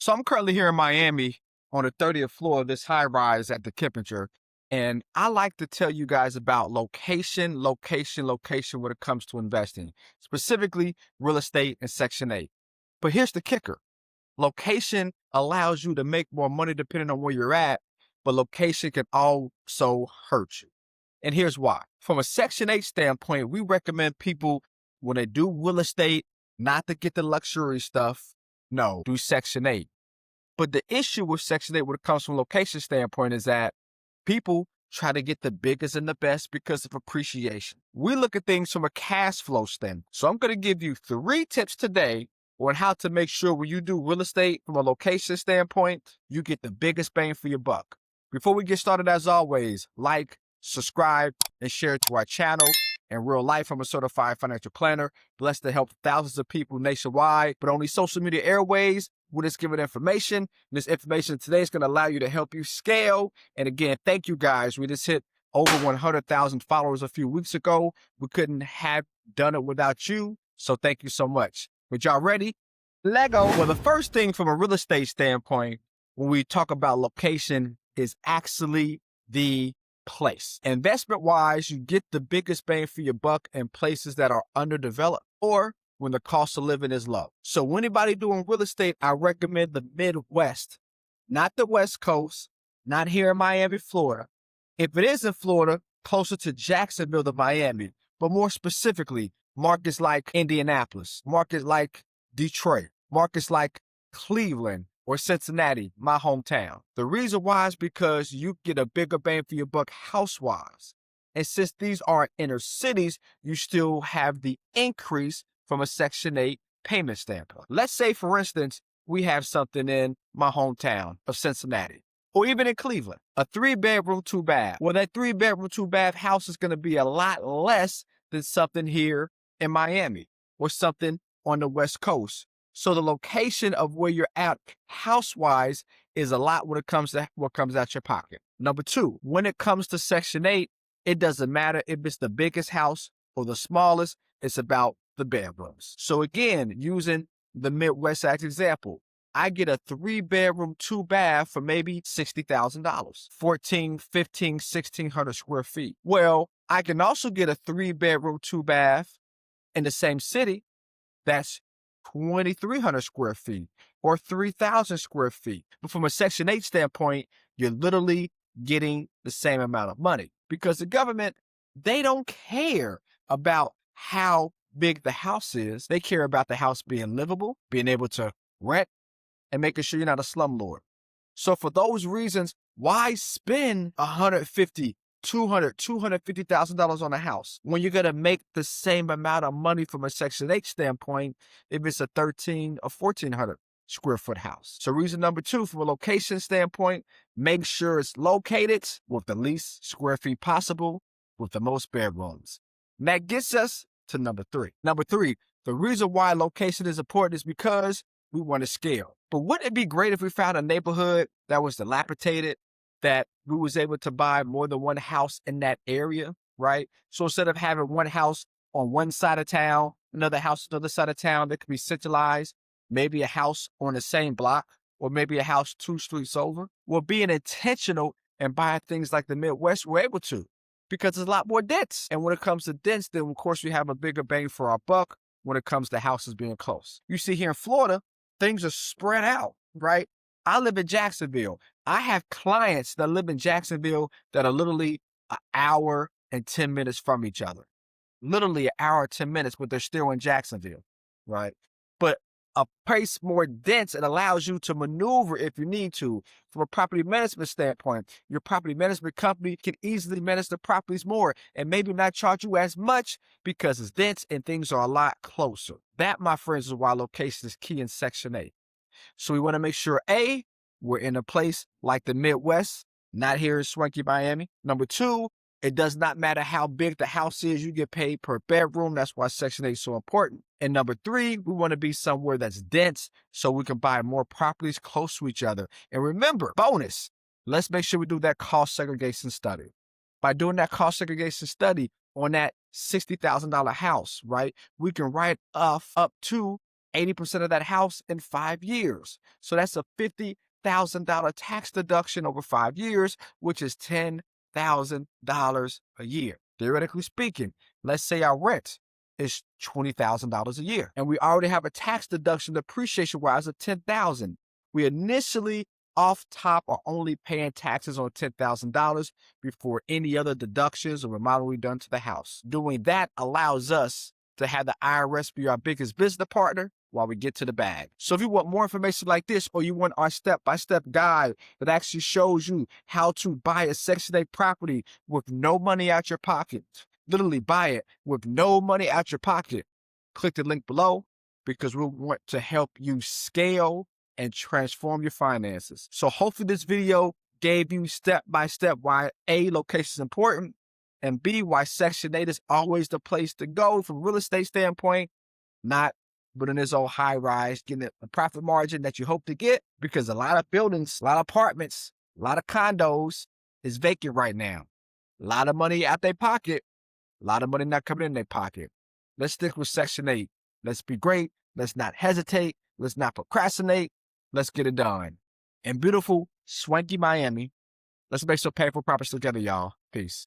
So I'm currently here in Miami on the 30th floor of this high rise at the Kippinger. And I like to tell you guys about location, location, location when it comes to investing, specifically real estate and Section 8. But here's the kicker. Location allows you to make more money depending on where you're at, but location can also hurt you. And here's why. From a Section 8 standpoint, we recommend people when they do real estate, not to get the luxury stuff. No, do Section 8. But the issue with Section 8 when it comes from location standpoint is that people try to get the biggest and the best because of appreciation. We look at things from a cash flow standpoint. So I'm going to give you 3 tips today on how to make sure when you do real estate from a location standpoint, you get the biggest bang for your buck. Before we get started, as always, like, subscribe, and share it to our channel. In real life, I'm a certified financial planner, blessed to help thousands of people nationwide, but only social media airways. We're just giving information. This information today is going to allow you to help you scale. And again, thank you guys. We just hit over 100,000 followers a few weeks ago. We couldn't have done it without you. So thank you so much. But y'all ready? Lego. Well, the first thing from a real estate standpoint, when we talk about location, is actually the place. Investment wise, you get the biggest bang for your buck in places that are underdeveloped or when the cost of living is low. So anybody doing real estate, I recommend the Midwest, not the West Coast, not here in Miami, Florida. If it is in Florida, closer to Jacksonville than Miami, but more specifically, markets like Indianapolis, markets like Detroit, markets like Cleveland, or Cincinnati, my hometown. The reason why is because you get a bigger bang for your buck house-wise. And since these are inner cities, you still have the increase from a Section 8 payment standpoint. Let's say, for instance, we have something in my hometown of Cincinnati, or even in Cleveland, a 3-bedroom, 2-bath. Well, that 3-bedroom, 2-bath house is going to be a lot less than something here in Miami or something on the West Coast. So the location of where you're at house-wise is a lot when it comes to what comes out your pocket. Number 2, when it comes to Section 8, it doesn't matter if it's the biggest house or the smallest, it's about the bedrooms. So again, using the Midwest as example, I get a 3-bedroom, 2-bath for maybe $60,000, 14, 15, 1,600 square feet. Well, I can also get a 3-bedroom, 2-bath in the same city that's 2,300 square feet or 3,000 square feet. But from a Section 8 standpoint, you're literally getting the same amount of money because the government, they don't care about how big the house is. They care about the house being livable, being able to rent, and making sure you're not a slumlord. So for those reasons, why spend $150,000, $250,000 on a house when you're going to make the same amount of money from a Section 8 standpoint if it's a 13 or 1,400 square foot house? So reason number 2, from a location standpoint, make sure it's located with the least square feet possible with the most bedrooms. And that gets us to number 3. Number 3, the reason why location is important is because we want to scale. But wouldn't it be great if we found a neighborhood that was dilapidated, that we was able to buy more than one house in that area, right? So instead of having one house on one side of town, another house on the other side of town that could be centralized, maybe a house on the same block, or maybe a house 2 streets over, well, being intentional and buying things like the Midwest, we're able to, because it's a lot more dense. And when it comes to dense, then of course we have a bigger bang for our buck when it comes to houses being close. You see here in Florida, things are spread out, right? I live in Jacksonville. I have clients that live in Jacksonville that are literally an hour and 10 minutes from each other. Literally an hour and 10 minutes, but they're still in Jacksonville, right? But a place more dense, it allows you to maneuver if you need to. From a property management standpoint, your property management company can easily manage the properties more and maybe not charge you as much because it's dense and things are a lot closer. That, my friends, is why location is key in Section 8. So we want to make sure, A, we're in a place like the Midwest, not here in swanky Miami. Number 2, it does not matter how big the house is, you get paid per bedroom. That's why Section 8 is so important. And number 3, we want to be somewhere that's dense so we can buy more properties close to each other. And remember, bonus, let's make sure we do that cost segregation study. By doing that cost segregation study on that $60,000 house, right, we can write off up to 80% of that house in 5 years. So that's a $50,000 tax deduction over 5 years, which is $10,000 a year. Theoretically speaking, let's say our rent is $20,000 a year, and we already have a tax deduction depreciation-wise of $10,000. We initially off top are only paying taxes on $10,000 before any other deductions or remodeling done to the house. Doing that allows us to have the IRS be our biggest business partner while we get to the bag. So if you want more information like this, or you want our step-by-step guide that actually shows you how to buy a Section 8 property with no money out your pocket, literally buy it with no money out your pocket, click the link below, because we want to help you scale and transform your finances. So hopefully this video gave you step-by-step why A, location is important, and B, why Section 8 is always the place to go from a real estate standpoint, not building this old high rise, getting a profit margin that you hope to get, because a lot of buildings, a lot of apartments, a lot of condos is vacant right now. A lot of money out their pocket, a lot of money not coming in their pocket. Let's stick with Section 8. Let's be great. Let's not hesitate. Let's not procrastinate. Let's get it done. In beautiful, swanky Miami, let's make some Payneful properties together, y'all. Peace.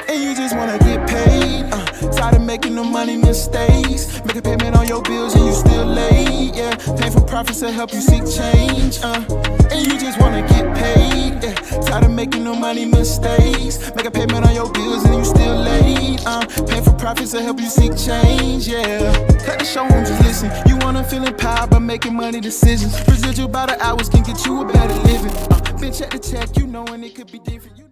And you just wanna get paid, tired of making no money mistakes. Make a payment on your bills and you still late, yeah. Payneful profits to help you seek change, and you just wanna get paid, yeah. Tired of making no money mistakes. Make a payment on your bills and you still late, Payneful profits to help you seek change, yeah. Cut the show and just listen. You wanna feel empowered by making money decisions. Residual by the hours can get you a better living. Bitch at the check, you knowing it could be different.